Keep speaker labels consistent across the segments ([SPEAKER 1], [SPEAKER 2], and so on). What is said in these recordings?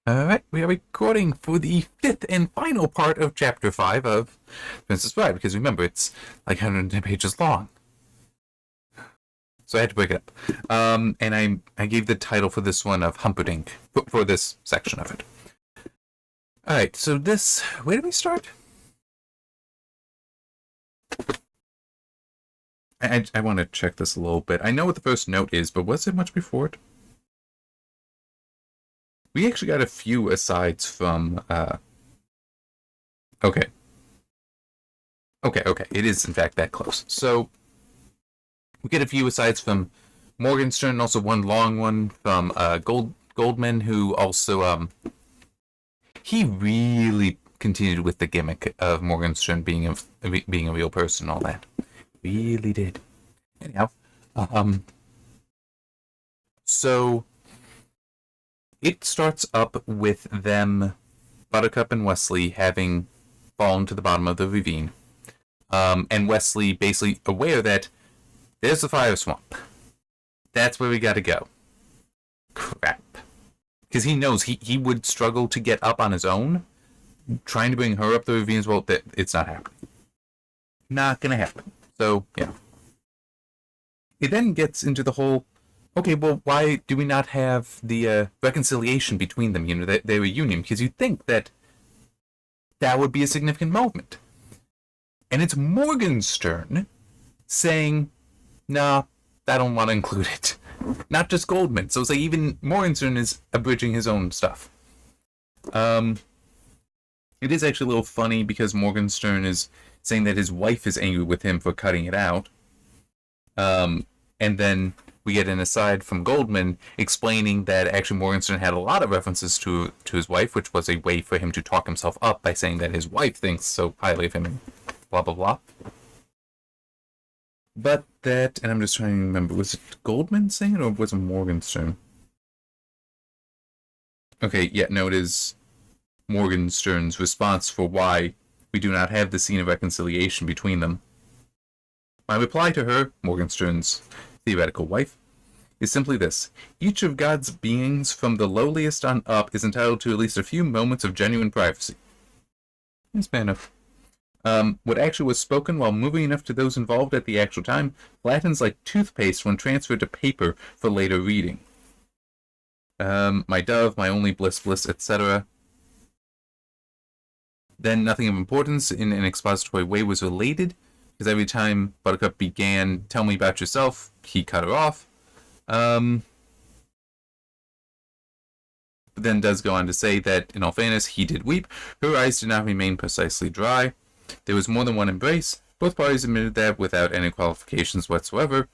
[SPEAKER 1] Alright, we are recording for the fifth and final part of Chapter 5 of Princess Bride, because remember, it's like 110 pages long. So I had to break it up. And I gave the title for this one of Humperdink, for this section of it. Alright, so where did we start? I want to check this a little bit. I know what the first note is, but was there much before it? We actually got a few asides from, okay. Okay. It is, in fact, that close. So, we get a few asides from Morgenstern, and also one long one from Goldman, who also, he really continued with the gimmick of Morgenstern being a real person and all that. Really did. Anyhow, so it starts up with them, Buttercup and Wesley, having fallen to the bottom of the ravine. And Wesley basically aware that there's the fire swamp. That's where we gotta go. Crap. Because he knows he would struggle to get up on his own. Trying to bring her up the ravine as well, it's not happening. Not gonna happen. So, yeah. It then gets into the whole, okay, well, why do we not have the reconciliation between them, their reunion? Because you'd think that would be a significant moment. And it's Morgenstern saying, nah, I don't want to include it. Not just Goldman. So it's like even Morgenstern is abridging his own stuff. It is actually a little funny because Morgenstern is saying that his wife is angry with him for cutting it out. And then we get an aside from Goldman explaining that actually Morgenstern had a lot of references to his wife, which was a way for him to talk himself up by saying that his wife thinks so highly of him and blah, blah, blah. But that, and I'm just trying to remember, was it Goldman saying it or was it Morgenstern? Okay, yeah, no, it is Morgenstern's response for why we do not have the scene of reconciliation between them. My reply to her, Morgenstern's theoretical wife, is simply this. Each of God's beings from the lowliest on up is entitled to at least a few moments of genuine privacy. Yes, fair enough. What actually was spoken while moving enough to those involved at the actual time flattens like toothpaste when transferred to paper for later reading. My dove, my only bliss, etc. Then nothing of importance in an expository way was related, because every time Buttercup began, tell me about yourself, he cut her off. But then does go on to say that, in all fairness, he did weep. Her eyes did not remain precisely dry. There was more than one embrace. Both parties admitted that without any qualifications whatsoever.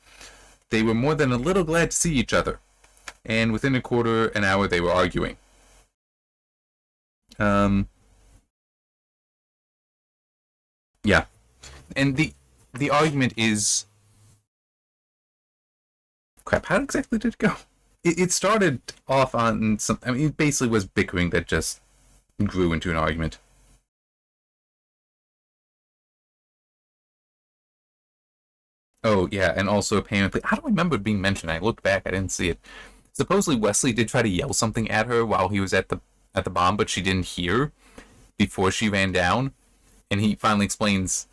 [SPEAKER 1] They were more than a little glad to see each other. And within a quarter an hour they were arguing. Yeah. And the argument is... Crap, how exactly did it go? It started off on some... I mean, it basically was bickering that just grew into an argument. Oh, yeah, and also apparently... I don't remember it being mentioned. I looked back, I didn't see it. Supposedly Wesley did try to yell something at her while he was at the bomb, but she didn't hear before she ran down. And he finally explains,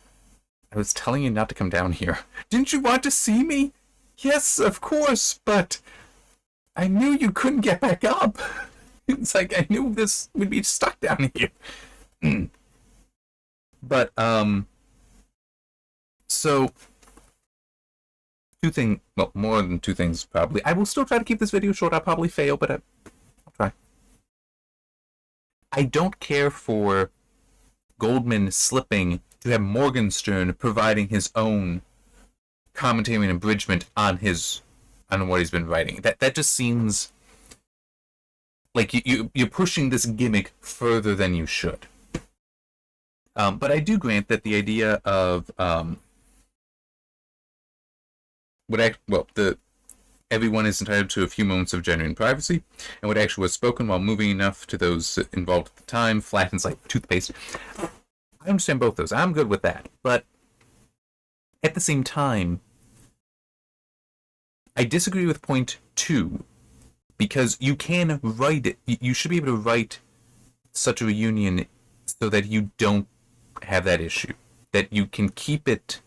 [SPEAKER 1] I was telling you not to come down here. Didn't you want to see me? Yes, of course, but I knew you couldn't get back up. It's like, I knew this would be stuck down here. But, so, well, more than two things, probably. I will still try to keep this video short. I'll probably fail, but I'll try. I don't care for Goldman slipping to have Morgenstern providing his own commentary and abridgment on what he's been writing. That just seems like you're pushing this gimmick further than you should. But I do grant that the idea of everyone is entitled to a few moments of genuine privacy, and what actually was spoken while moving enough to those involved at the time flattens like toothpaste. I understand both those. I'm good with that. But at the same time, I disagree with point 2, because you can write it. You should be able to write such a reunion so that you don't have that issue. That you can keep it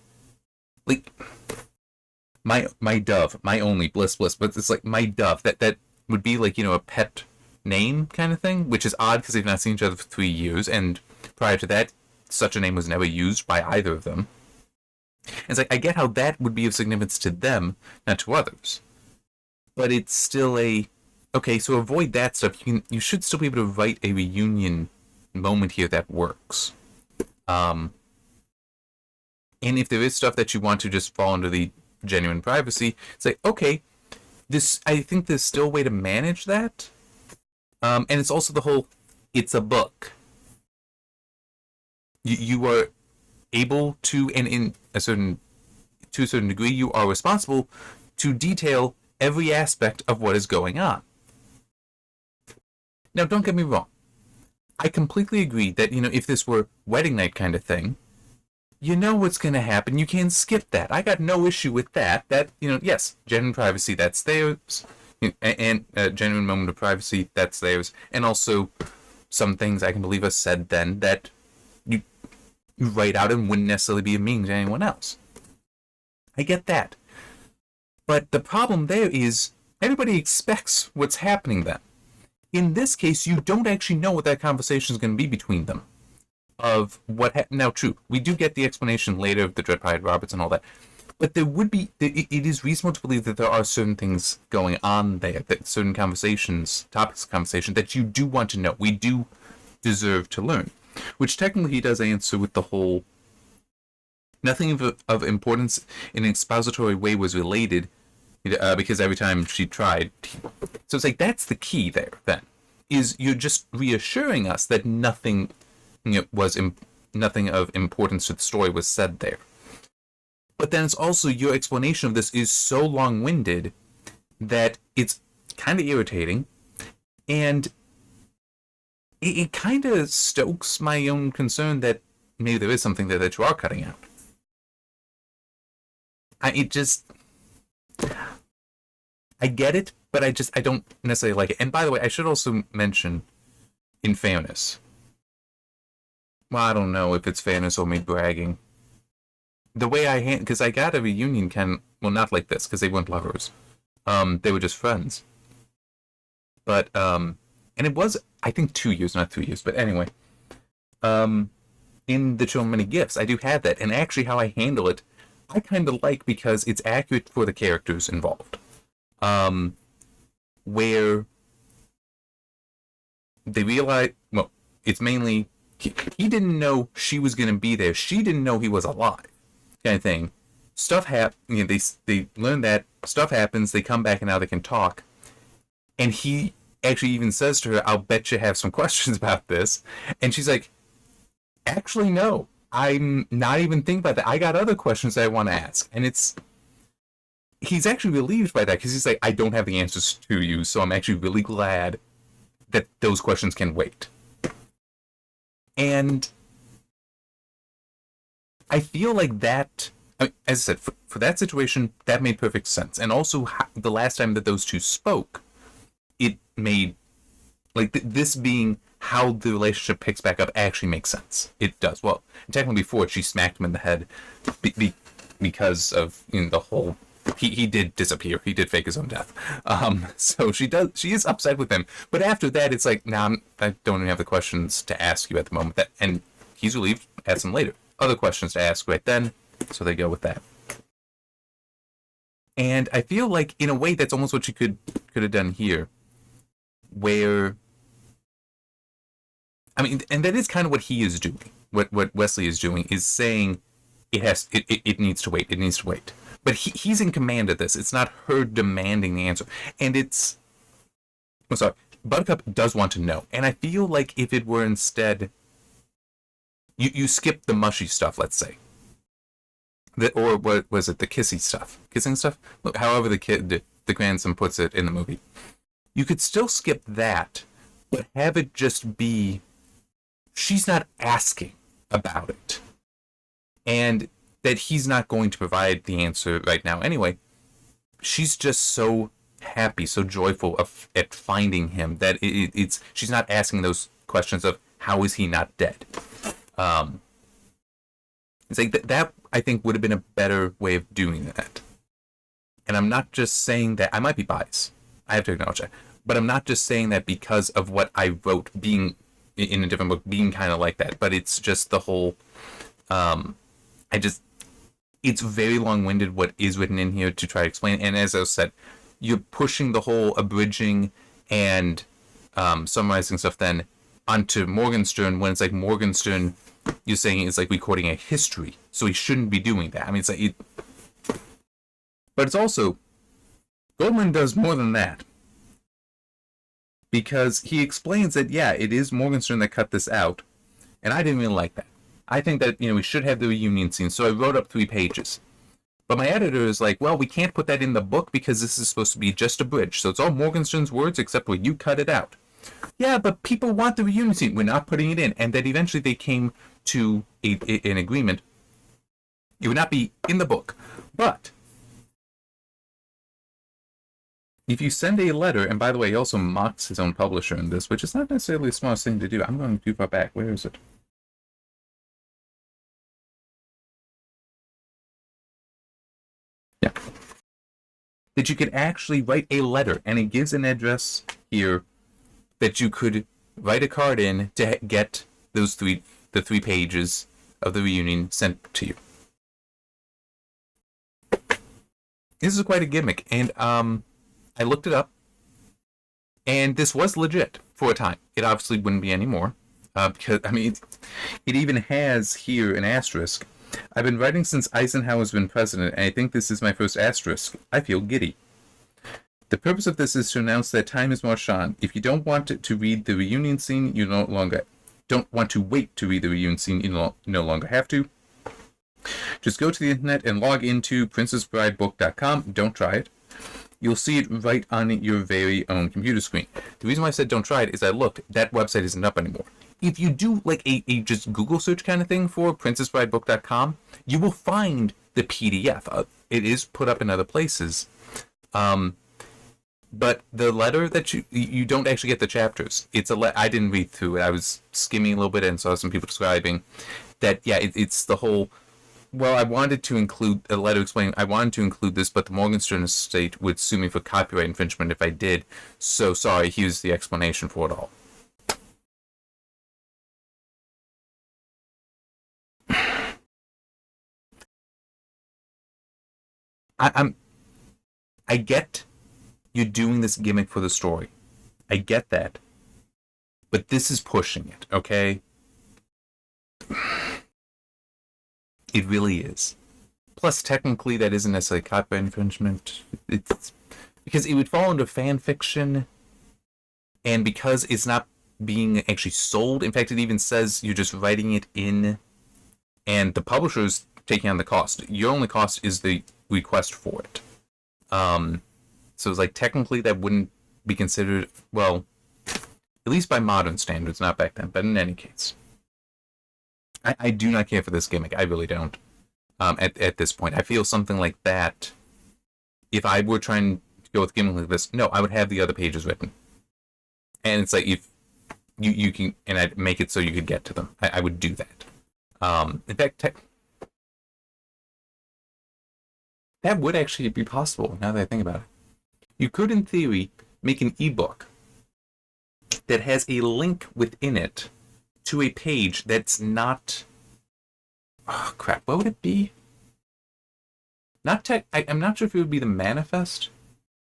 [SPEAKER 1] like my dove, my only Bliss, but it's like my dove. That would be like, a pet name kind of thing, which is odd because they've not seen each other for 3 years, and prior to that, such a name was never used by either of them. And it's like, I get how that would be of significance to them, not to others. But it's still okay, so avoid that stuff. You should still be able to write a reunion moment here that works. And if there is stuff that you want to just fall under the genuine privacy, it's like, okay, I think there's still a way to manage that. And it's also the whole, it's a book. You are able to, and to a certain degree, you are responsible to detail every aspect of what is going on. Now, don't get me wrong. I completely agree that, if this were wedding night kind of thing, you know what's going to happen. You can skip that. I got no issue with that. That, yes, genuine privacy, that's theirs. And a genuine moment of privacy, that's theirs. And also, some things I can believe are said then that you write out and wouldn't necessarily be meaning to anyone else. I get that. But the problem there is, everybody expects what's happening then. In this case, you don't actually know what that conversation is going to be between them. Of what now, true, we do get the explanation later of the Dread Pirate Roberts and all that, but there would be, it is reasonable to believe that there are certain things going on there, that certain conversations, topics of conversation that you do want to know. We do deserve to learn, which technically he does answer with the whole, nothing of importance in an expository way was related, because every time she tried, so it's like, that's the key there then, is you're just reassuring us that nothing nothing of importance to the story was said there. But then it's also, your explanation of this is so long-winded that it's kind of irritating, and it kind of stokes my own concern that maybe there is something there that you are cutting out. I get it, but I don't necessarily like it. And by the way, I should also mention, in fairness, well, I don't know if it's fairness or me bragging. The way because I got a reunion well, not like this, because they weren't lovers. They were just friends. But, and it was, I think, 2 years, not 3 years, but anyway. In the Children Many Gifts, I do have that, and actually how I handle it, I kind of like, because it's accurate for the characters involved. Where they realize, well, it's mainly, he didn't know she was going to be there. She didn't know he was alive, kind of thing. Stuff happens. They learn that stuff happens. They come back and now they can talk. And he actually even says to her, "I'll bet you have some questions about this." And she's like, "Actually, no. I'm not even thinking about that. I got other questions that I want to ask." And he's actually relieved by that, because he's like, "I don't have the answers to you, so I'm actually really glad that those questions can wait." And I feel like that, as I said, for that situation, that made perfect sense. And also, the last time that those two spoke, it made, like, this being how the relationship picks back up actually makes sense. It does. Well, technically before, she smacked him in the head because of, the whole, he did disappear. He did fake his own death. So she is upset with him. But after that, it's like, nah, I don't even have the questions to ask you at the moment. And he's relieved, ask them later. Other questions to ask right then, so they go with that. And I feel like, in a way, that's almost what you could have done here, where, I mean, and that is kind of what he is doing. What Wesley is doing is saying it needs to wait. It needs to wait. But he's in command of this. It's not her demanding the answer. And Buttercup does want to know. And I feel like if it were instead, you skip the mushy stuff, let's say. Or what was it, the kissing stuff? However the grandson puts it in the movie. You could still skip that, but have it just be, she's not asking about it. And that he's not going to provide the answer right now anyway. She's just so happy, so joyful at finding him that it's she's not asking those questions of how is he not dead. It's like that I think would have been a better way of doing that. And I'm not just saying that. I might be biased. I have to acknowledge that. But I'm not just saying that because of what I wrote being in a different book being kind of like that. But it's just the whole. It's very long-winded what is written in here to try to explain. And as I said, you're pushing the whole abridging and summarizing stuff then onto Morgenstern when it's like Morgenstern, you're saying it's like recording a history. So he shouldn't be doing that. I mean, it's like. But it's also. Goldman does more than that. Because he explains that, yeah, it is Morgenstern that cut this out. And I didn't really like that. I think that, we should have the reunion scene. So I wrote up 3 pages. But my editor is like, well, we can't put that in the book because this is supposed to be just a bridge. So it's all Morgenstern's words except where you cut it out. Yeah, but people want the reunion scene. We're not putting it in. And then eventually they came to an agreement. It would not be in the book. But if you send a letter, and by the way, he also mocks his own publisher in this, which is not necessarily the smartest thing to do. I'm going too far back. Where is it? Yeah. That you could actually write a letter, and it gives an address here that you could write a card in to get the 3 pages of the reunion sent to you. This is quite a gimmick, and I looked it up, and this was legit for a time. It obviously wouldn't be anymore, because, I mean, it even has here an asterisk. I've been writing since Eisenhower's been president, and I think this is my first asterisk. I feel giddy. The purpose of this is to announce that time is marched on. If you don't want to read the reunion scene, you no longer don't want to wait to read the reunion scene, you no longer have to. Just go to the internet and log into princessbridebook.com. Don't try it. You'll see it right on your very own computer screen. The reason why I said don't try it is I looked. That website isn't up anymore. If you do like a just Google search kind of thing for princessbridebook.com, you will find the PDF. It is put up in other places. But the letter that you don't actually get the chapters. It's I didn't read through it. I was skimming a little bit and saw some people describing that, yeah, it's the whole... Well, I wanted to include a letter explaining I wanted to include this, but the Morgenstern estate would sue me for copyright infringement if I did. So sorry, here's the explanation for it all. I get you're doing this gimmick for the story. I get that. But this is pushing it, okay? It really is. Plus, technically, that isn't necessarily copyright infringement. It's because it would fall into fan fiction, and because it's not being actually sold. In fact, it even says you're just writing it in, and the publisher's taking on the cost. Your only cost is the request for it. So it's like technically that wouldn't be considered, well, at least by modern standards, not back then. But in any case. I do not care for this gimmick. I really don't. At this point, I feel something like that. If I were trying to go with a gimmick like this, no, I would have the other pages written. And it's like if you can, and I'd make it so you could get to them. I would do that. In fact, that would actually be possible. Now that I think about it, you could, in theory, make an ebook that has a link within it to a page that's not... Oh, crap. What would it be? I'm not sure if it would be the manifest,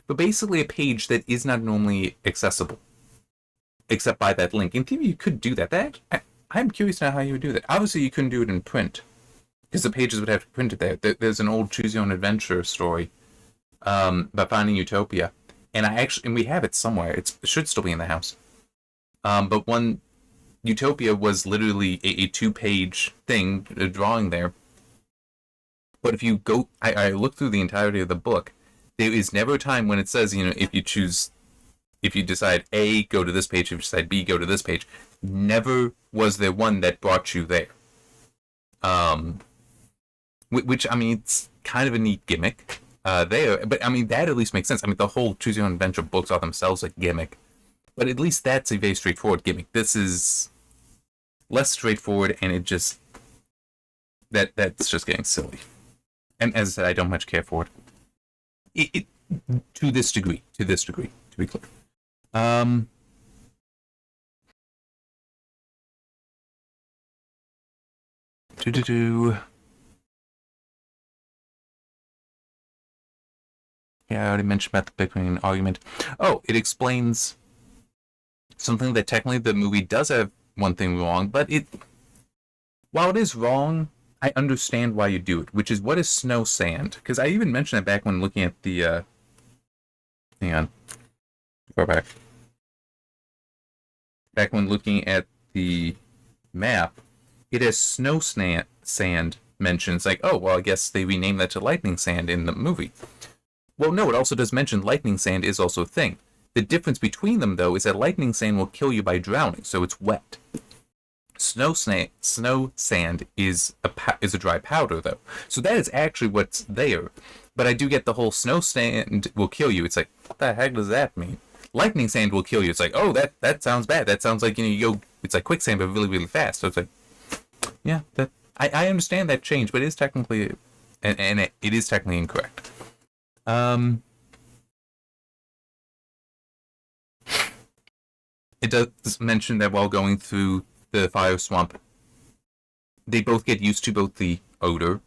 [SPEAKER 1] but basically a page that is not normally accessible, except by that link. In theory, you could do that. I'm curious now how you would do that. Obviously, you couldn't do it in print, because the pages would have to be printed there. There's an old Choose Your Own Adventure story about finding Utopia, and we have it somewhere. It should still be in the house. But one... Utopia was literally a 2-page thing, a drawing there. But if you go... I looked through the entirety of the book. There is never a time when it says, if you decide A, go to this page. If you decide B, go to this page. Never was there one that brought you there. Which, I mean, it's kind of a neat gimmick. there. But I mean, that at least makes sense. I mean, the whole Choose Your Own Adventure books are themselves a gimmick, but at least that's a very straightforward gimmick. This is less straightforward, and it just that's just getting silly. And as I said, I don't much care for it. To this degree, to be clear. Yeah, I already mentioned about the Bitcoin argument. Oh, it explains something that technically the movie does have one thing wrong, but while it is wrong, I understand why you do it, which is what is snow sand? Because I even mentioned it back when looking at the hang on. Far back. Back when looking at the map, it has snow sand mentions like, oh, well, I guess they renamed that to lightning sand in the movie. Well, no, it also does mention lightning sand is also a thing. The difference between them, though, is that lightning sand will kill you by drowning, so it's wet. Snow sand is a dry powder, though. So that is actually what's there. But I do get the whole snow sand will kill you. It's like, what the heck does that mean? Lightning sand will kill you. It's like, oh, that sounds bad. That sounds like, you go, it's like quicksand, but really, really fast. So it's like, yeah, I understand that change, but it is technically, and it is technically incorrect. It does mention that while going through the fire swamp, they both get used to both the odor,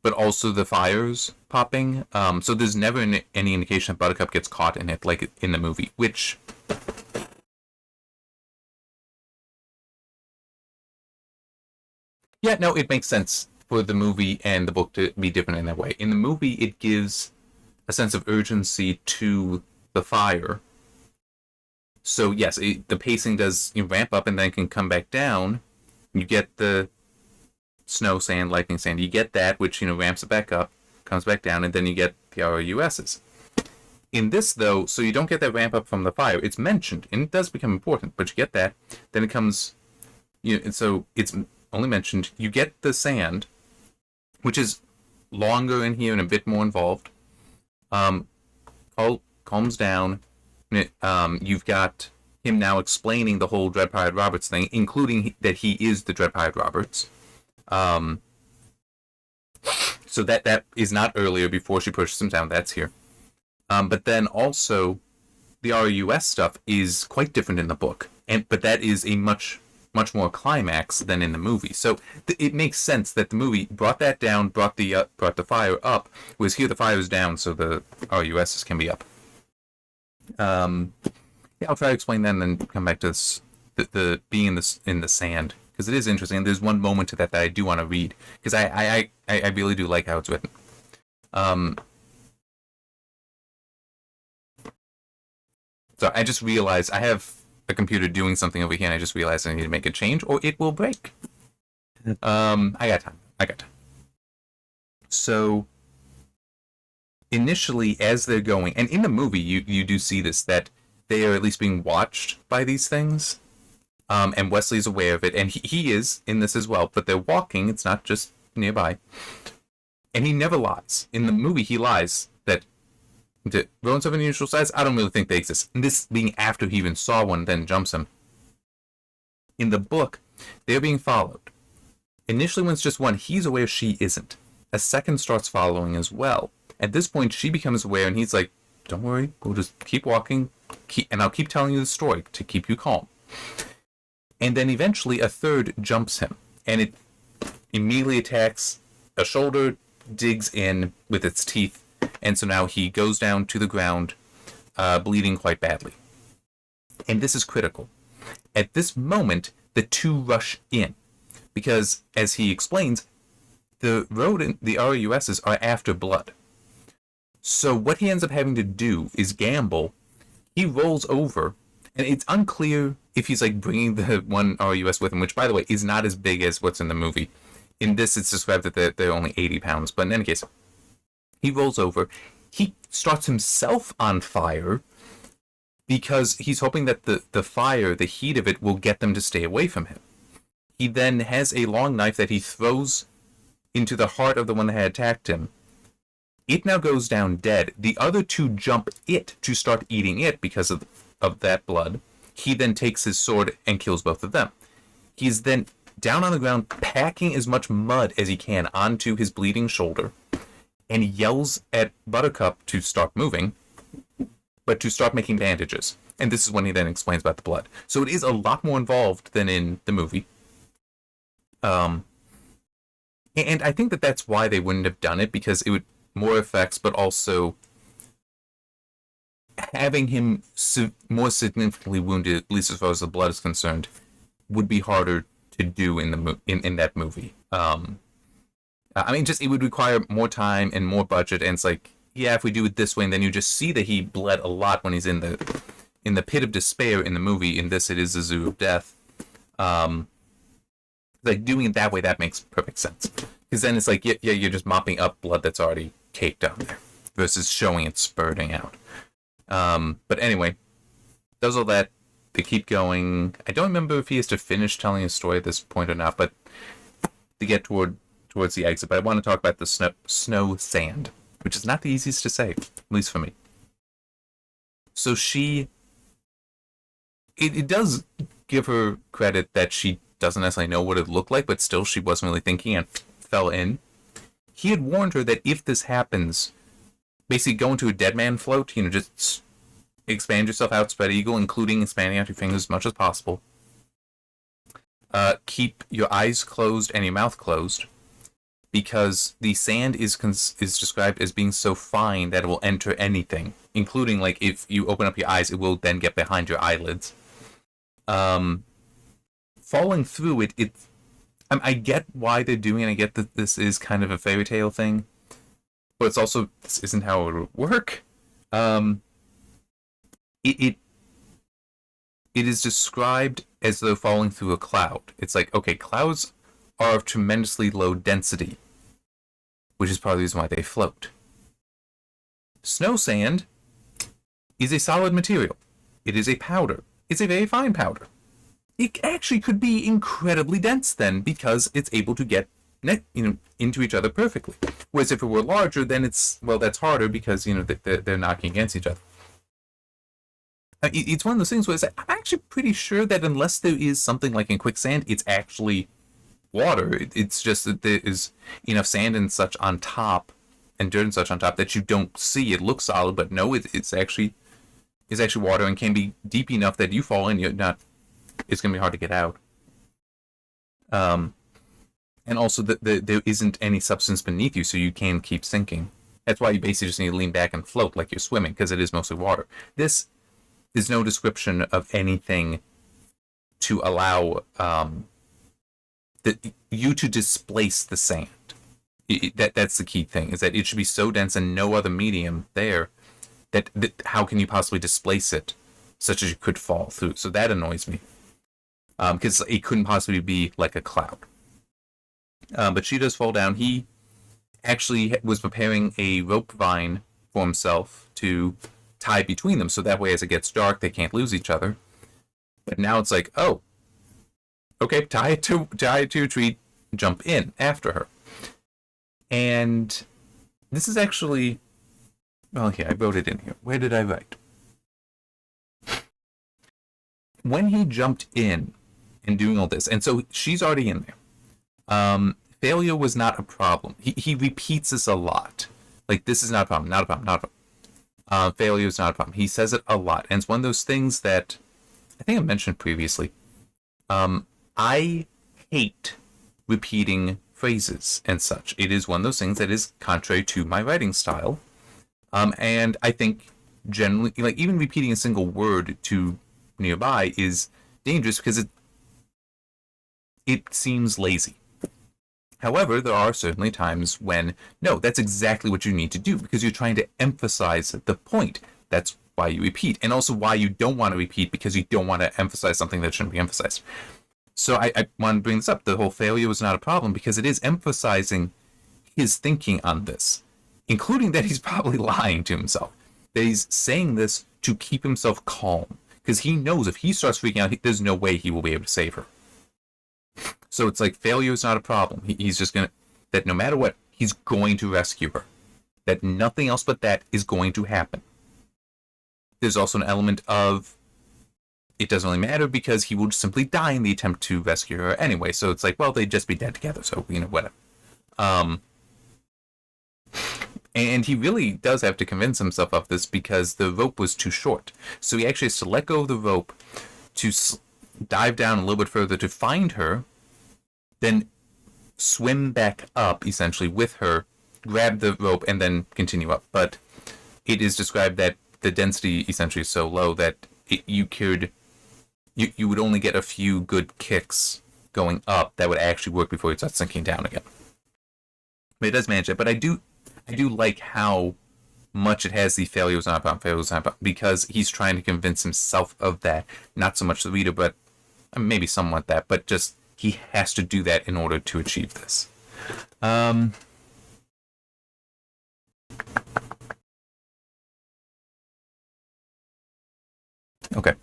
[SPEAKER 1] but also the fires popping. So there's never any indication that Buttercup gets caught in it, like in the movie, which... Yeah, no, it makes sense for the movie and the book to be different in that way. In the movie, it gives a sense of urgency to the fire. So yes, the pacing does ramp up and then can come back down. You get the snow sand, lightning sand. You get that, which ramps it back up, comes back down, and then you get the RUSs. In this, though, so you don't get that ramp up from the fire. It's mentioned, and it does become important, but you get that. Then it comes, so it's only mentioned. You get the sand, which is longer in here and a bit more involved. Calms down. You've got him now explaining the whole Dread Pirate Roberts thing, including that he is the Dread Pirate Roberts. So that is not earlier before she pushes him down. That's here. But then also the RUS stuff is quite different in the book, but that is a much more climax than in the movie. So it makes sense that the movie brought that down, brought the fire up. Whereas here the fire is down, so the RUSs can be up. Yeah, I'll try to explain that and then come back to this, the being in the sand, because it is interesting. There's one moment to that I do want to read, because I really do like how it's written. So I just realized I have a computer doing something over here, and I just realized I need to make a change, or it will break. I got time. So initially, as they're going, and in the movie, you do see this, that they are at least being watched by these things. And Wesley's aware of it, and he is in this as well, but they're walking, it's not just nearby. And he never lies. In the movie, he lies that the rodents of unusual size, I don't really think they exist. And this being after he even saw one, then jumps him. In the book, they're being followed. Initially, when it's just one, he's aware she isn't. A second starts following as well. At this point, she becomes aware, and he's like, don't worry, we'll just keep walking, and I'll keep telling you the story to keep you calm. And then eventually a third jumps him, and it immediately attacks a shoulder, digs in with its teeth, and so now he goes down to the ground, bleeding quite badly. And this is critical. At this moment, the two rush in, because, as he explains, the RUSs are after blood. So what he ends up having to do is gamble. He rolls over, and it's unclear if he's like bringing the one RUS with him, which, by the way, is not as big as what's in the movie. In this, it's described that they're only 80 pounds. But in any case, he rolls over. He starts himself on fire because he's hoping that the fire, the heat of it, will get them to stay away from him. He then has a long knife that he throws into the heart of the one that had attacked him, It now goes down dead. The other two jump it to start eating it because of that blood. He then takes his sword and kills both of them. He's then down on the ground, packing as much mud as he can onto his bleeding shoulder, and yells at Buttercup to stop moving, but to start making bandages. And this is when he then explains about the blood. So it is a lot more involved than in the movie. And I think that that's why they wouldn't have done it, because it would more effects, but also having him more significantly wounded, at least as far as the blood is concerned, would be harder to do in the in that movie. I mean, just it would require more time and more budget, and it's like, yeah, if we do it this way, and then you just see that he bled a lot when he's in the pit of despair in the movie. In this, it is the zoo of death. Like doing it that way, that makes perfect sense, because then it's like, yeah, you're just mopping up blood that's already caked down there, versus showing it spurting out. But anyway, does all that. They keep going. I don't remember if he has to finish telling his story at this point or not, but they get towards the exit. But I want to talk about the snow sand, which is not the easiest to say, at least for me. So it does give her credit that she doesn't necessarily know what it looked like, but still she wasn't really thinking and fell in. He had warned her that if this happens, basically go into a dead man float, just expand yourself out, spread eagle, including expanding out your fingers as much as possible. Keep your eyes closed and your mouth closed, because the sand is described as being so fine that it will enter anything, including, like, if you open up your eyes, it will then get behind your eyelids. Falling through it, I get why they're doing it. I get that this is kind of a fairy tale thing, but it's also, this isn't how it would work. It is described as though falling through a cloud. It's like, okay, clouds are of tremendously low density, which is part of the reason why they float. Snow sand is a solid material. It is a powder. It's a very fine powder. It actually could be incredibly dense then, because it's able to get into each other perfectly. Whereas if it were larger, then that's harder, because they're knocking against each other. It's one of those things where I'm actually pretty sure that unless there is something like in quicksand, it's actually water. It's just that there is enough sand and such on top, and dirt and such on top, that you don't see. It looks solid, but no, it's actually water, and can be deep enough that you fall in, it's going to be hard to get out. And also there isn't any substance beneath you, so you can keep sinking. That's why you basically just need to lean back and float like you're swimming, because it is mostly water. This is no description of anything to allow you to displace the sand. That's the key thing, is that it should be so dense and no other medium there that how can you possibly displace it such as you could fall through? So that annoys me, because it couldn't possibly be like a cloud. But she does fall down. He actually was preparing a rope vine for himself to tie between them, so that way as it gets dark they can't lose each other. But now it's like, oh, okay, tie it to a tree, jump in after her. And this is actually, well, yeah, I wrote it in here. Where did I write? When he jumped in and doing all this, and so she's already in there. Failure was not a problem. He repeats this a lot. Like, this is not a problem, not a problem, not a problem. Failure is not a problem. He says it a lot. And it's one of those things that I think I mentioned previously. I hate repeating phrases and such. It is one of those things that is contrary to my writing style. And I think generally, like, even repeating a single word to nearby is dangerous, because it seems lazy. However, there are certainly times when, no, that's exactly what you need to do, because you're trying to emphasize the point. That's why you repeat, and also why you don't want to repeat, because you don't want to emphasize something that shouldn't be emphasized. So I want to bring this up. The whole failure was not a problem, because it is emphasizing his thinking on this, including that he's probably lying to himself. That he's saying this to keep himself calm, because he knows if he starts freaking out, there's no way he will be able to save her. So it's like, failure is not a problem. He's just going to, that no matter what, he's going to rescue her. that nothing else but that is going to happen. There's also an element of it doesn't really matter because he will simply die in the attempt to rescue her anyway. So it's like, well, they'd just be dead together. So, whatever. And he really does have to convince himself of this because the rope was too short. So he actually has to let go of the rope to dive down a little bit further to find her, then swim back up, essentially, with her, grab the rope, and then continue up. But it is described that the density, essentially, is so low that you would only get a few good kicks going up that would actually work before you start sinking down again. But it does manage it. But I do like how much it has the failures on because he's trying to convince himself of that. Not so much the reader, but maybe somewhat that, but just he has to do that in order to achieve this. Okay.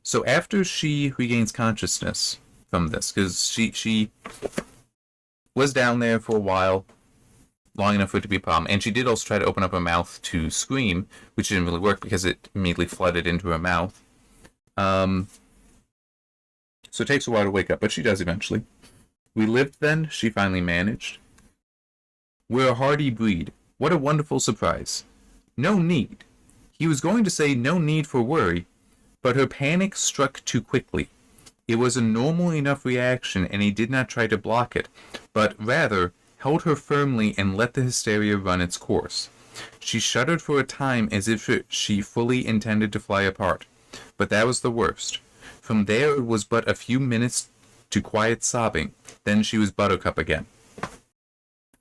[SPEAKER 1] So after she regains consciousness from this, because she was down there for a while, long enough for it to be a problem, and she did also try to open up her mouth to scream, which didn't really work because it immediately flooded into her mouth. So it takes a while to wake up, but she does eventually. We lived then, she finally managed. We're a hardy breed. What a wonderful surprise. No need. He was going to say no need for worry, but her panic struck too quickly. It was a normal enough reaction, and he did not try to block it, but rather held her firmly and let the hysteria run its course. She shuddered for a time as if she fully intended to fly apart, but that was the worst. From there it was but a few minutes to quiet sobbing, then she was Buttercup again.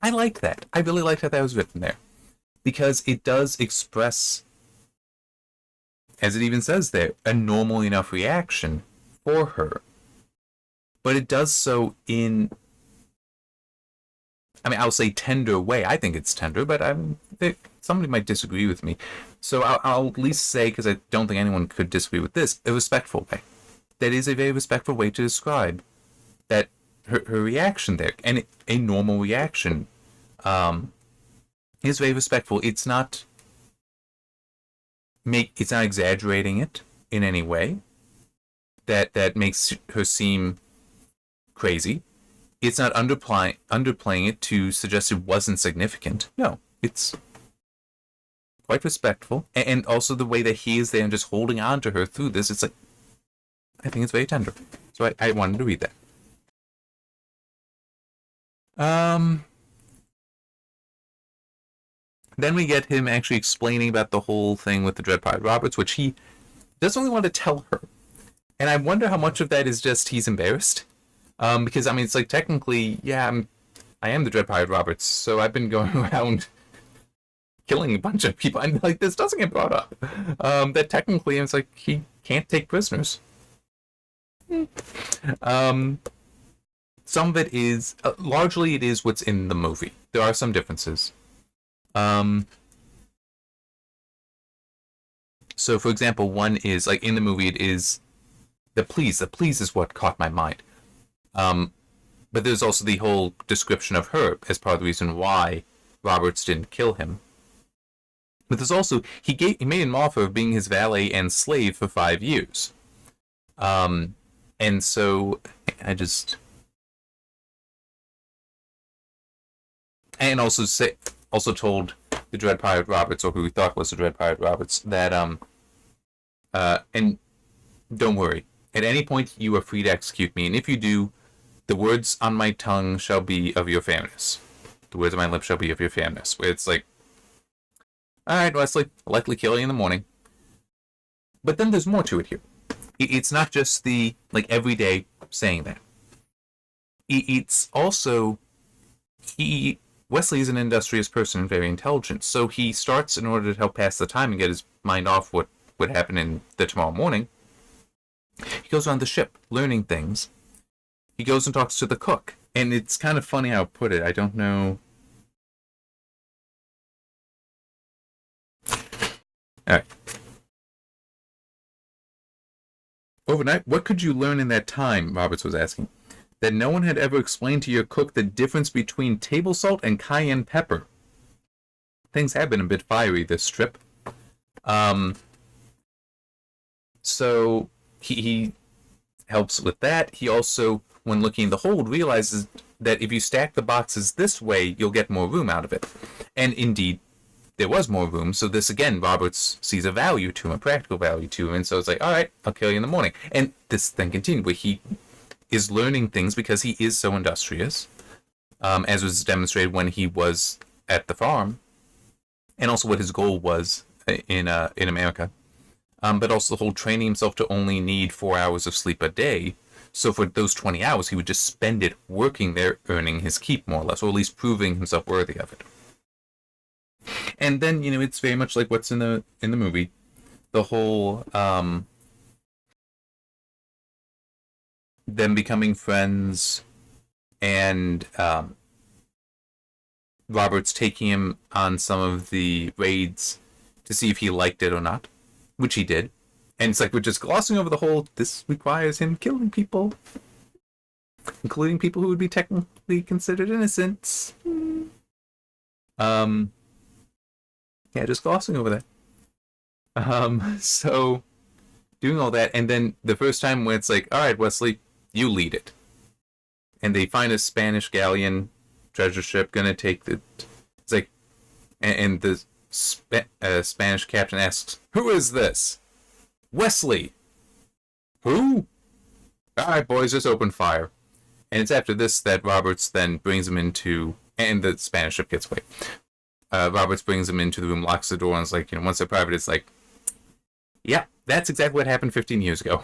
[SPEAKER 1] I like that. I really like how that was written there, because it does express, as it even says there, a normal enough reaction for her. But it does so in, I'll say tender way. I think it's tender, but somebody might disagree with me. So I'll at least say, because I don't think anyone could disagree with this, a respectful way. That is a very respectful way to describe that her reaction there, and a normal reaction, is very respectful. It's not exaggerating it in any way that makes her seem crazy. It's not underplaying it to suggest it wasn't significant. No, it's quite respectful. And also the way that he is there and just holding on to her through this, it's like, I think it's very tender. So I wanted to read that. Then we get him actually explaining about the whole thing with the Dread Pirate Roberts, which he doesn't really want to tell her. And I wonder how much of that is just he's embarrassed. Because, it's like, technically, yeah, I am the Dread Pirate Roberts, so I've been going around killing a bunch of people. And, like, this doesn't get brought up. That technically, it's like, he can't take prisoners. Some of it is, largely it is what's in the movie. There are some differences. So, for example, one is, like, in the movie, it is the please. The please is what caught my mind. But there's also the whole description of her as part of the reason why Roberts didn't kill him. But there's also, he made an offer of being his valet and slave for 5 years. And so, and also told the Dread Pirate Roberts, or who we thought was the Dread Pirate Roberts, that, and don't worry, at any point you are free to execute me, and if you do, the words on my tongue shall be of your fairness. The words on my lips shall be of your fairness. Where it's like, alright, Wesley, I'll likely kill you in the morning. But then there's more to it here. It's not just the, like, everyday saying that. It's also, Wesley is an industrious person and very intelligent, so he starts, in order to help pass the time and get his mind off what would happen in the tomorrow morning, he goes around the ship, learning things. He goes and talks to the cook. And it's kind of funny how I put it. I don't know. Alright. Overnight, what could you learn in that time? Roberts was asking. That no one had ever explained to your cook the difference between table salt and cayenne pepper. things have been a bit fiery this trip. Um, so he helps with that. He also, when looking at the hold, realizes that if you stack the boxes this way, you'll get more room out of it. And indeed, there was more room. So this again, Roberts sees a value to him, a practical value to him, and so it's like, all right, I'll kill you in the morning. And this then continued, where he is learning things because he is so industrious, as was demonstrated when he was at the farm, and also what his goal was in America. But also the whole training himself to only need 4 hours of sleep a day. So for those 20 hours, he would just spend it working there, earning his keep, more or less, or at least proving himself worthy of it. And then, it's very much like what's in the movie. The whole them becoming friends, and Roberts taking him on some of the raids to see if he liked it or not, which he did. And it's like we're just glossing over the whole, this requires him killing people, including people who would be technically considered innocent. Yeah, just glossing over that. So doing all that, and then the first time when it's like, all right, Wesley, you lead it. And they find a Spanish galleon treasure ship gonna take the. It's like, and the Spanish captain asks, "Who is this?" Wesley. Who? All right, boys, just open fire. And it's after this that Roberts then brings him into, and the Spanish ship gets away. Roberts brings him into the room, locks the door, and it's like, once they're private, it's like, yeah, that's exactly what happened 15 years ago.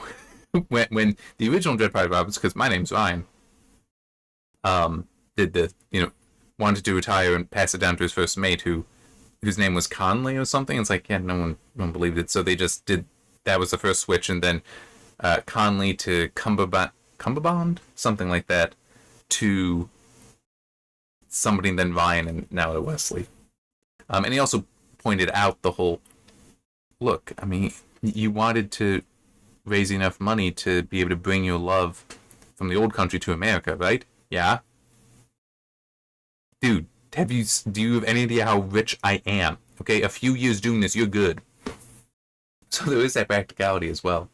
[SPEAKER 1] when the original Dread Pirate Roberts, because my name's Ryan, did the, wanted to retire and pass it down to his first mate, whose name was Conley or something. It's like, yeah, no one believed it. So they just did, that was the first switch, and then Conley to Cumberbond, something like that, to somebody, and then Ryan, and now to Wesley. And he also pointed out the whole, look, I mean, you wanted to raise enough money to be able to bring your love from the old country to America, right? Yeah. Dude, do you have any idea how rich I am? Okay, a few years doing this, you're good. So there is that practicality as well.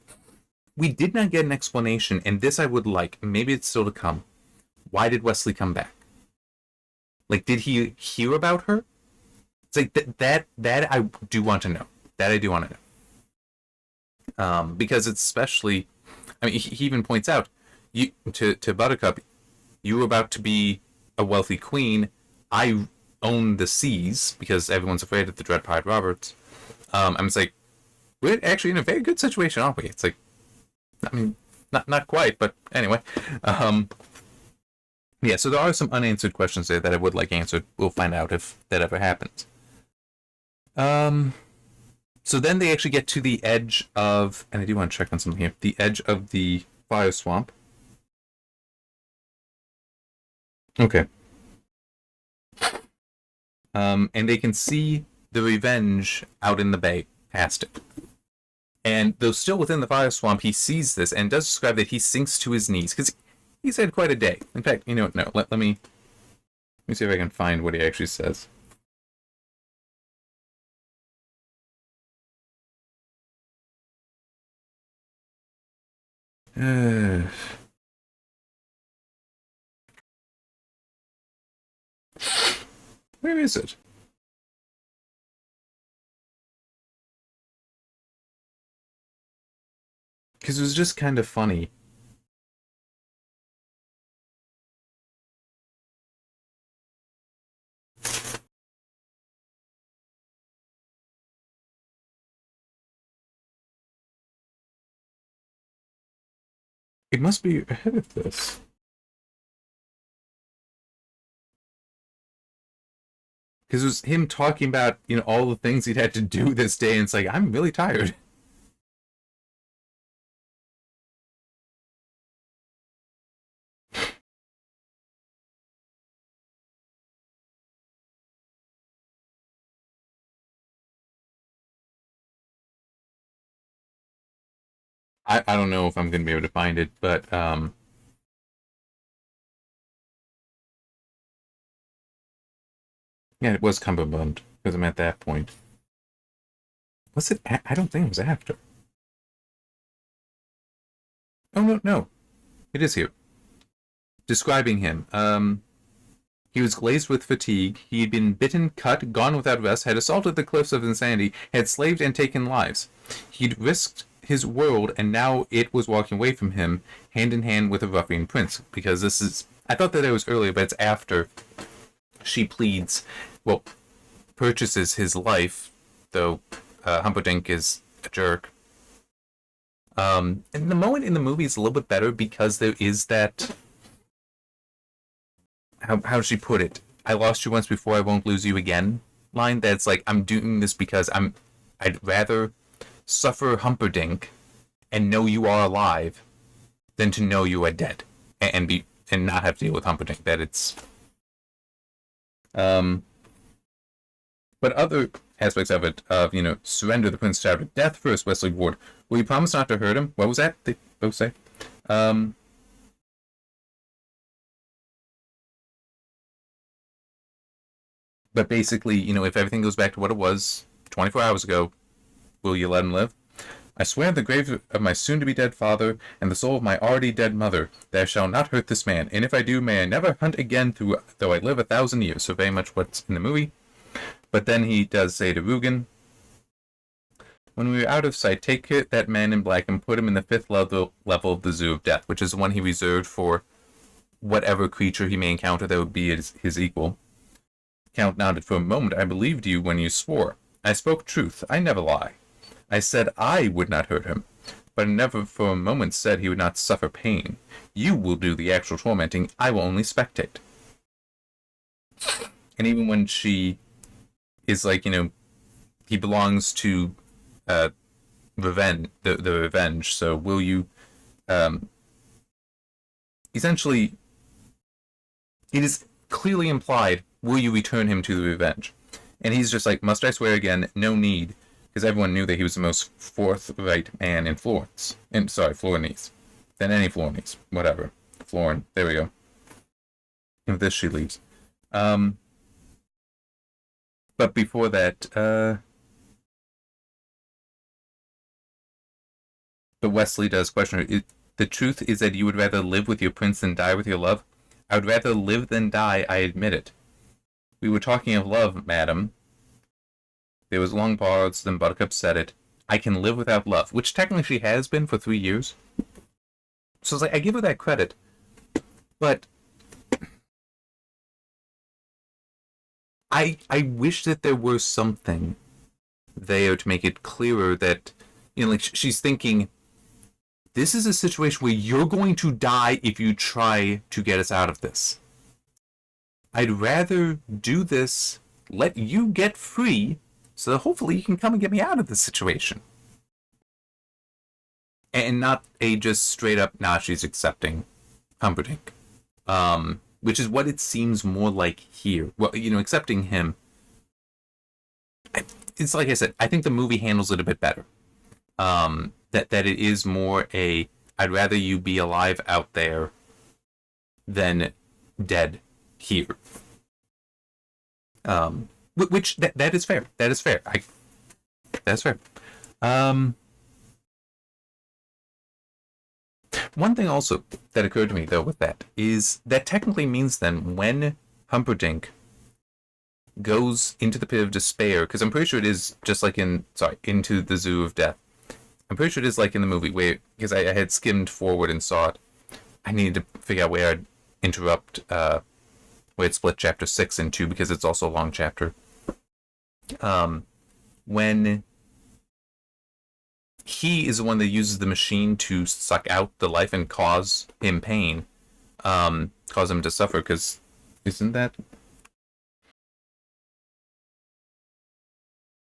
[SPEAKER 1] We did not get an explanation, and this I would like. Maybe it's still to come. Why did Wesley come back? Like, did he hear about her? It's like that I do want to know. That I do want to know. Because it's especially, I mean, he even points out, to Buttercup, you were about to be a wealthy queen. I own the seas because everyone's afraid of the Dread Pirate Roberts. I'm just like, we're actually in a very good situation, aren't we? It's like, I mean, not quite, but anyway. Yeah, so there are some unanswered questions there that I would like answered. We'll find out if that ever happens. So then they actually get to the edge of, and I do want to check on something here, the edge of the fire swamp. Okay. And they can see the Revenge out in the bay, past it. And though still within the fire swamp, he sees this and does describe that he sinks to his knees, because he's had quite a day. In fact, no, let me see if I can find what he actually says. Where is it? Because it was just kind of funny. It must be ahead of this. Because it was him talking about, all the things he'd had to do this day, and it's like, I'm really tired. I don't know if I'm going to be able to find it, but yeah, it was Cumberbund. because I'm at that point. Was it? I don't think it was after. Oh no, no, it is here. Describing him. He was glazed with fatigue. He had been bitten, cut, gone without rest, had assaulted the cliffs of insanity, had slaved and taken lives. He'd risked his world, and now it was walking away from him, hand in hand with a ruffian prince. Because this is... I thought that it was earlier, but it's after she pleads... Well, purchases his life, though Humperdink is a jerk. And the moment in the movie is a little bit better because there is that... How does she put it? I lost you once before, I won't lose you again line. That's like, I'm doing this because I'd rather suffer Humperdink and know you are alive than to know you are dead and not have to deal with Humperdink. That it's but other aspects of it, surrender the prince shouted, death first, Wesley Ward. Will you promise not to hurt him? What was that? They both say. But basically, if everything goes back to what it was 24 hours ago, will you let him live? I swear in the grave of my soon-to-be-dead father and the soul of my already dead mother, that I shall not hurt this man, and if I do, may I never hunt again though I live 1,000 years. So very much what's in the movie. But then he does say to Rugen, when we are out of sight, take that man in black and put him in the 5th level of the Zoo of Death, which is the one he reserved for whatever creature he may encounter that would be his equal. Count nodded. For a moment I believed you when you swore. I spoke truth. I never lie. I said I would not hurt him, but I never for a moment said he would not suffer pain. You will do the actual tormenting. I will only spectate. And even when she is like, he belongs to revenge, the revenge. So will you essentially it is clearly implied, will you return him to the revenge? And he's just like, must I swear again? No need. Because everyone knew that he was the most forthright man in Florence. Florence. Than any Florence. Whatever. Florin. There we go. And with this she leaves. But before that, but Wesley does question her. The truth is that you would rather live with your prince than die with your love? I would rather live than die, I admit it. We were talking of love, madam. There was a long pause, then Buttercup said it. I can live without love, which technically she has been for 3 years. So it's like, I give her that credit. But I wish that there were something there to make it clearer that, she's thinking, this is a situation where you're going to die if you try to get us out of this. I'd rather do this, let you get free, so that hopefully you can come and get me out of this situation. And not a just straight up, nah, she's accepting Humperdink. Which is what it seems more like here. Well, accepting him. It's like I said, I think the movie handles it a bit better. That it is more I'd rather you be alive out there than dead here. Which that is fair. That is fair. That's fair. One thing also that occurred to me though with that is that technically means then when Humperdink goes into the pit of despair, because I'm pretty sure it is just like into the Zoo of Death. I'm pretty sure it is like in the movie where, because I had skimmed forward and saw it, I needed to figure out where I'd interrupt, where it split chapter 6 in 2 because it's also a long chapter. When he is the one that uses the machine to suck out the life and cause him pain, cause him to suffer, because isn't that...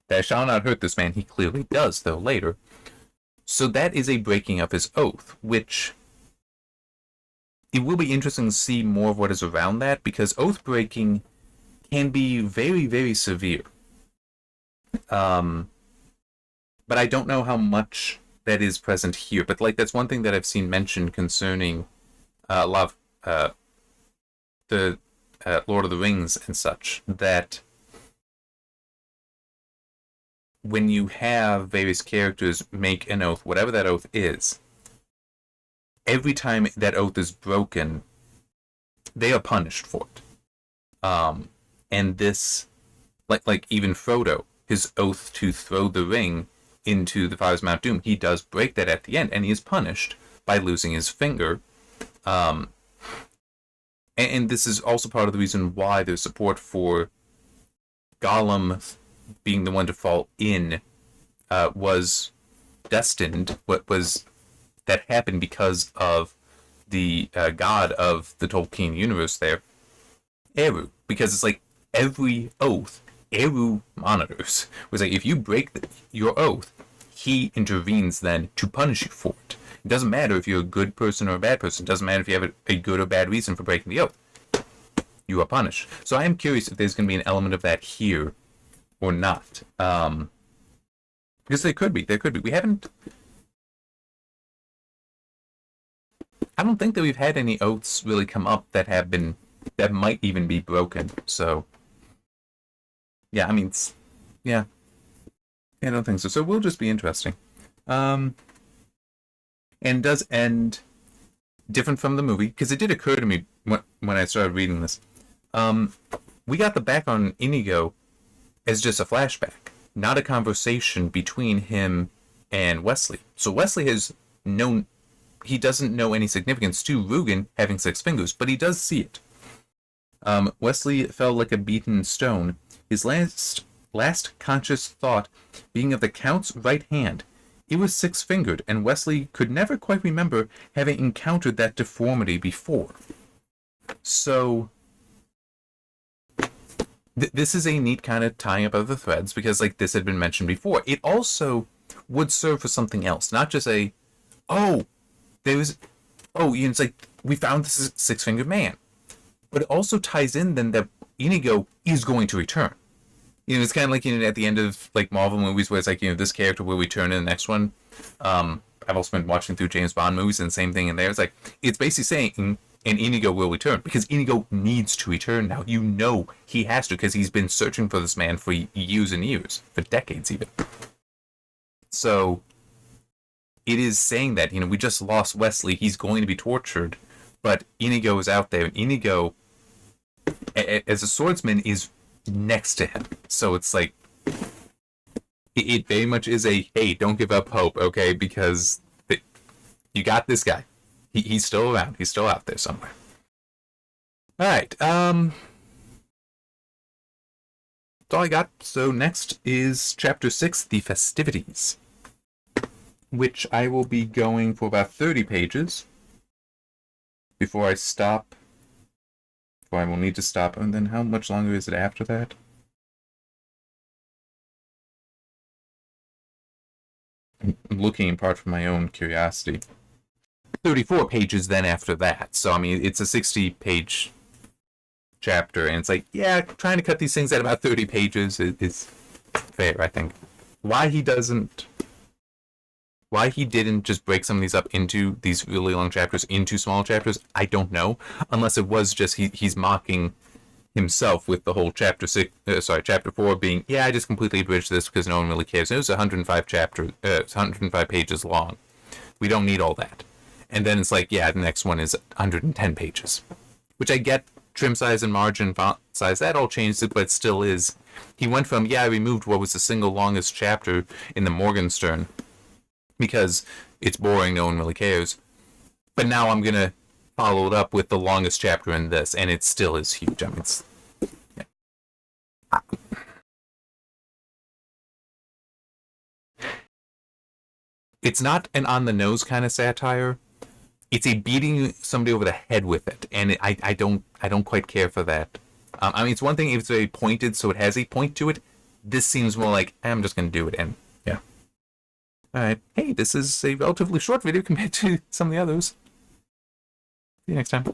[SPEAKER 1] That I shall not hurt this man, he clearly does, though, later. So that is a breaking of his oath, which... It will be interesting to see more of what is around that, because oath breaking can be very, very severe. But I don't know how much that is present here. But that's one thing that I've seen mentioned concerning a lot of the Lord of the Rings and such, that when you have various characters make an oath, whatever that oath is, every time that oath is broken, they are punished for it. And this, like even Frodo, his oath to throw the ring into the Fires of Mount Doom, he does break that at the end, and he is punished by losing his finger. And this is also part of the reason why there's support for Gollum being the one to fall in, was destined. What was that happened because of the god of the Tolkien universe there, Eru. Because it's like every oath, Eru monitors. Was like, if you break your oath, he intervenes then to punish you for it. It doesn't matter if you're a good person or a bad person. It doesn't matter if you have a good or bad reason for breaking the oath. You are punished. So I am curious if there's going to be an element of that here or not. Because there could be. There could be. We haven't... I don't think that we've had any oaths really come up that have been... that might even be broken. So... yeah, I mean... yeah. I don't think so. So it will just be interesting. And it does end different from the movie, because it did occur to me when I started reading this. We got the back on Inigo as just a flashback, not a conversation between him and Wesley. So Wesley has known, he doesn't know any significance to Rugen having 6 fingers, but he does see it. Wesley fell like a beaten stone, his last conscious thought being of the Count's right hand. It was 6-fingered, and Wesley could never quite remember having encountered that deformity before. So, this is a neat kind of tying up of the threads, because like this had been mentioned before. It also would serve for something else, not just a, it's like, we found this 6-fingered man. But it also ties in then that Inigo is going to return. It's kind of like, at the end of like Marvel movies where it's like, this character will return in the next one. I've also been watching through James Bond movies, and the same thing in there. It's like, it's basically saying, and Inigo will return, because Inigo needs to return now. He has to, because he's been searching for this man for years and years, for decades even. So, it is saying that, we just lost Wesley, he's going to be tortured, but Inigo is out there, and Inigo, as a swordsman, is next to him. So it's like, it very much is a, hey, don't give up hope, okay? Because you got this guy. He's still around. He's still out there somewhere. Alright, that's all I got. So next is Chapter 6, The Festivities, which I will be going for about 30 pages before I stop. I will need to stop. And then how much longer is it after that? I'm looking in part for my own curiosity. 34 pages then after that. So, I mean, it's a 60-page chapter. And it's like, yeah, trying to cut these things at about 30 pages is fair, I think. Why he didn't just break some of these up into these really long chapters, into small chapters, I don't know. Unless it was just he's mocking himself with the whole chapter 4 being, yeah, I just completely abridged this because no one really cares. It was 105 pages long. We don't need all that. And then it's like, yeah, the next one is 110 pages. Which I get, trim size and margin, font size, that all changed it, but it still is. He went from, I removed what was the single longest chapter in the Morgenstern, because it's boring, no one really cares. But now I'm going to follow it up with the longest chapter in this, and it still is huge. I mean, it's not an on-the-nose kind of satire. It's a beating somebody over the head with it, and I don't quite care for that. I mean, it's one thing if it's very pointed, so it has a point to it. This seems more like, I'm just going to do it, and yeah. Alright, hey, this is a relatively short video compared to some of the others. See you next time.